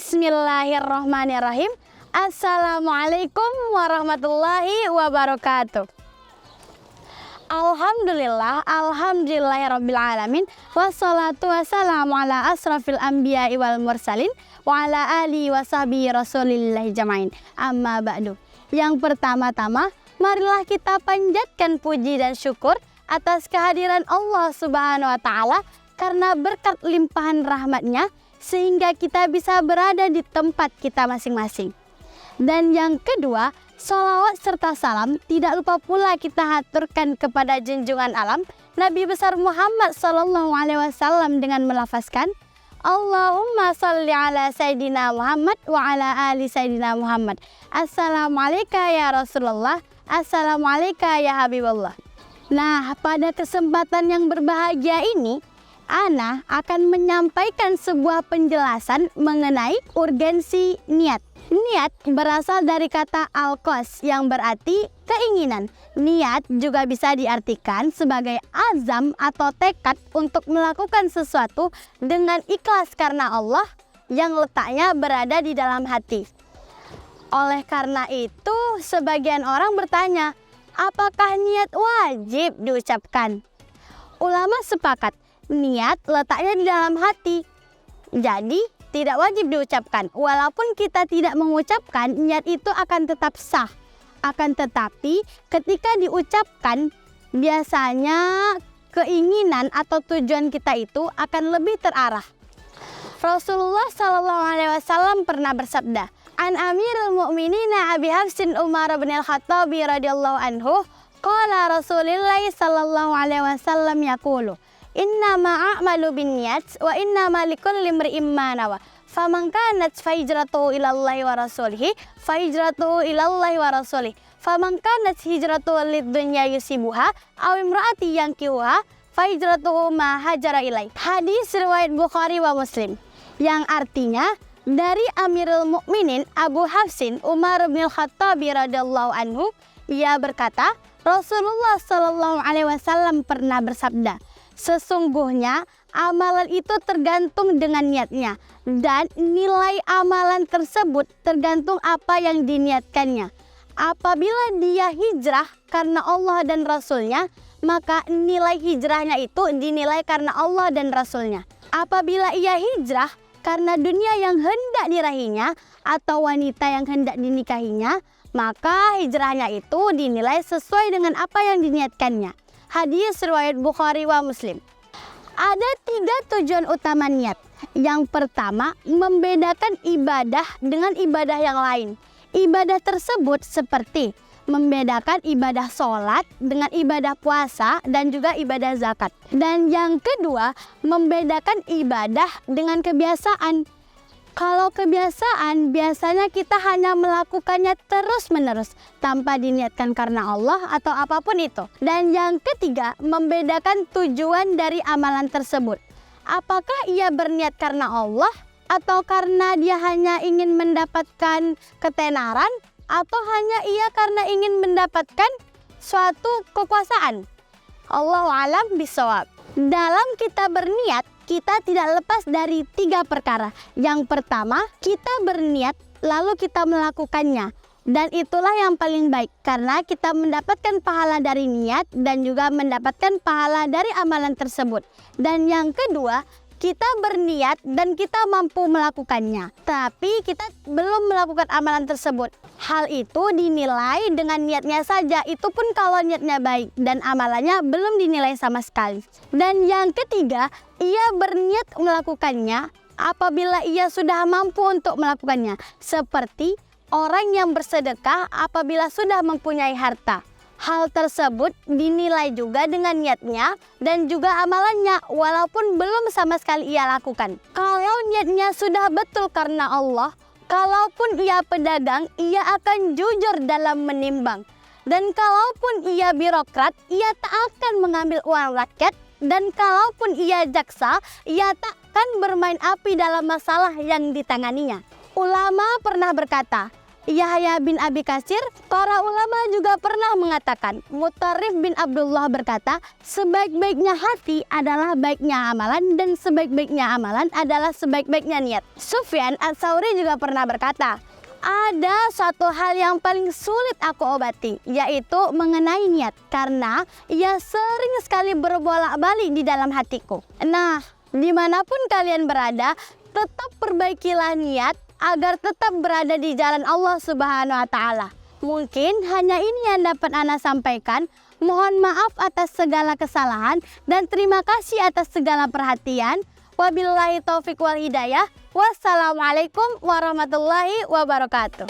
Bismillahirrahmanirrahim. Assalamualaikum warahmatullahi wabarakatuh. Alhamdulillahirrabbilalamin. Wassalatu wassalamu ala asrafil anbiya'i wal mursalin wa ala alihi wa sahbihi rasulillahi jama'in. Amma ba'du. Yang pertama-tama, marilah kita panjatkan puji dan syukur atas kehadiran Allah Subhanahu wa Ta'ala karena berkat limpahan rahmatnya sehingga kita bisa berada di tempat kita masing-masing. Dan yang kedua, sholawat serta salam tidak lupa pula kita haturkan kepada junjungan alam Nabi besar Muhammad SAW dengan melafazkan Allahumma salli ala Sayyidina Muhammad wa ala ali Sayyidina Muhammad. Assalamualaikum ya Rasulullah, assalamualaikum ya Habibullah. Nah, pada kesempatan yang berbahagia ini, Ana akan menyampaikan sebuah penjelasan mengenai urgensi niat. Niat berasal dari kata al-qasd yang berarti keinginan. Niat juga bisa diartikan sebagai azam atau tekad untuk melakukan sesuatu dengan ikhlas karena Allah yang letaknya berada di dalam hati. Oleh karena itu, sebagian orang bertanya, apakah niat wajib diucapkan? Ulama sepakat, niat letaknya di dalam hati, jadi tidak wajib diucapkan. Walaupun kita tidak mengucapkan, niat itu akan tetap sah. Akan tetapi ketika diucapkan, biasanya keinginan atau tujuan kita itu akan lebih terarah. Rasulullah SAW pernah bersabda, An Amirul Mu'minina Abi Hafsin Umar bin Al-Khattabi radhiyallahu anhu, qala Rasulullah sallallahu alaihi wasallam yaqulu Innama a'malu binniyat wa innama likulli imri'in ma nawa. Faman kanat fahijratuhu ilallahi wa rasulihi fahijratuhu ilallahi wa rasulihi. Faman kanat hijratuhu lid-dunya yusibuha aw imra'ati yankihuha fahijratuhu ma hajara ilaih. Hadis riwayat Bukhari wa Muslim, yang artinya dari Amirul Mukminin Abu Hafsin Umar bin Al-Khattabi radhiyallahu anhu, ia berkata, Rasulullah sallallahu alaihi wasallam pernah bersabda, sesungguhnya amalan itu tergantung dengan niatnya, dan nilai amalan tersebut tergantung apa yang diniatkannya. Apabila dia hijrah karena Allah dan Rasulnya, maka nilai hijrahnya itu dinilai karena Allah dan Rasulnya. Apabila ia hijrah karena dunia yang hendak dirahinya atau wanita yang hendak dinikahinya, maka hijrahnya itu dinilai sesuai dengan apa yang diniatkannya. Hadis riwayat Bukhari wa Muslim. Ada 3 tujuan utama niat. Yang pertama, membedakan ibadah dengan ibadah yang lain. Ibadah tersebut seperti membedakan ibadah sholat dengan ibadah puasa dan juga ibadah zakat. Dan yang kedua, membedakan ibadah dengan kebiasaan. Kalau kebiasaan, biasanya kita hanya melakukannya terus-menerus tanpa diniatkan karena Allah atau apapun itu. Dan yang ketiga, membedakan tujuan dari amalan tersebut. Apakah ia berniat karena Allah atau karena dia hanya ingin mendapatkan ketenaran atau hanya ia karena ingin mendapatkan suatu kekuasaan? Allahu a'lam bishawab. Dalam kita berniat, kita tidak lepas dari 3 perkara. Yang pertama, kita berniat lalu kita melakukannya. Dan itulah yang paling baik karena kita mendapatkan pahala dari niat dan juga mendapatkan pahala dari amalan tersebut. Dan yang kedua, kita berniat dan kita mampu melakukannya, tapi kita belum melakukan amalan tersebut. Hal itu dinilai dengan niatnya saja, itu pun kalau niatnya baik dan amalannya belum dinilai sama sekali. Dan yang ketiga, ia berniat melakukannya apabila ia sudah mampu untuk melakukannya, seperti orang yang bersedekah apabila sudah mempunyai harta. Hal tersebut dinilai juga dengan niatnya dan juga amalannya walaupun belum sama sekali ia lakukan. Kalau niatnya sudah betul karena Allah, kalaupun ia pedagang, ia akan jujur dalam menimbang. Dan kalaupun ia birokrat, ia tak akan mengambil uang rakyat. Dan kalaupun ia jaksa, ia tak akan bermain api dalam masalah yang ditanganinya. Ulama pernah berkata, Yahya bin Abi Katsir, para ulama juga pernah mengatakan, Mutarrif bin Abdullah berkata, sebaik-baiknya hati adalah baiknya amalan dan sebaik-baiknya amalan adalah sebaik-baiknya niat. Sufyan Ats-Tsauri juga pernah berkata, ada satu hal yang paling sulit aku obati, yaitu mengenai niat, karena ia sering sekali berbolak-balik di dalam hatiku. Nah, dimanapun kalian berada, tetap perbaikilah niat agar tetap berada di jalan Allah Subhanahu wa Ta'ala. Mungkin hanya ini yang dapat Ana sampaikan. Mohon maaf atas segala kesalahan dan terima kasih atas segala perhatian. Wabillahi taufiq wal hidayah. Wassalamualaikum warahmatullahi wabarakatuh.